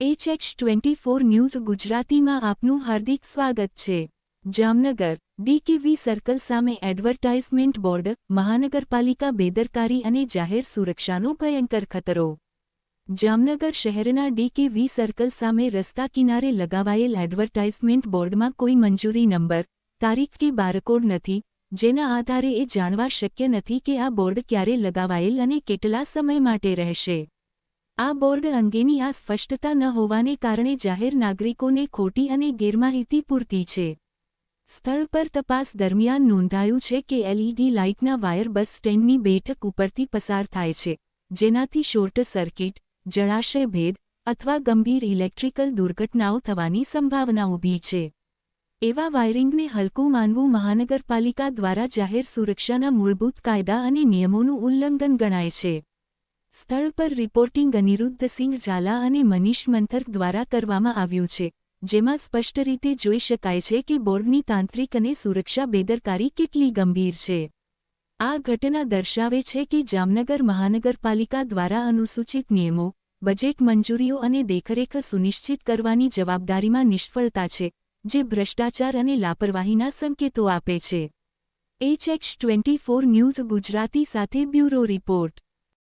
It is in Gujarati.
HH24 ન્યૂઝ ગુજરાતીમાં આપનું હાર્દિક સ્વાગત છે। જામનગર DKV સર્કલ સામે એડવર્ટાઇઝમેન્ટ બોર્ડ, મહાનગરપાલિકા બેદરકારી અને જાહેર સુરક્ષાનો ભયંકર ખતરો। જામનગર શહેરના DKV સર્કલ સામે રસ્તા કિનારે લગાવાયેલ એડવર્ટાઇઝમેન્ટ બોર્ડમાં કોઈ મંજૂરી નંબર, તારીખ કે બારકોડ નથી, જેના આધારે એ જાણવા શક્ય નથી કે આ બોર્ડ ક્યારે લગાવાયેલ અને કેટલા સમય માટે રહેશે। આ બોર્ડ અંગેની આ સ્પષ્ટતા ન હોવાને કારણે જાહેર નાગરિકોને ખોટી અને ગેરમાહિતી પૂરતી છે। સ્થળ પર તપાસ દરમિયાન નોંધાયું છે કે LED લાઇટના વાયર બસ સ્ટેન્ડની બેઠક ઉપરથી પસાર થાય છે, જેનાથી શોર્ટ સર્કિટ, જળાશય ભેદ અથવા ગંભીર ઇલેક્ટ્રિકલ દુર્ઘટનાઓ થવાની સંભાવના ઊભી છે। એવા વાયરિંગને હલકું માનવું મહાનગરપાલિકા દ્વારા જાહેર સુરક્ષાના મૂળભૂત કાયદા અને નિયમોનું ઉલ્લંઘન ગણાય છે। સ્થળ પર રિપોર્ટિંગ અનિરુદ્ધસિંહ ઝાલા અને મનીષ મંથર દ્વારા કરવામાં આવ્યું છે, જેમાં સ્પષ્ટ રીતે જોઈ શકાય છે કે બોર્ડની તાંત્રિક અને સુરક્ષા બેદરકારી કેટલી ગંભીર છે। આ ઘટના દર્શાવે છે કે જામનગર મહાનગરપાલિકા દ્વારા અનુસૂચિત નિયમો, બજેટ મંજૂરીઓ અને દેખરેખ સુનિશ્ચિત કરવાની જવાબદારીમાં નિષ્ફળતા છે, જે ભ્રષ્ટાચાર અને લાપરવાહીના સંકેતો આપે છે। HH24 ન્યૂઝ ગુજરાતી સાથે બ્યુરો રિપોર્ટ।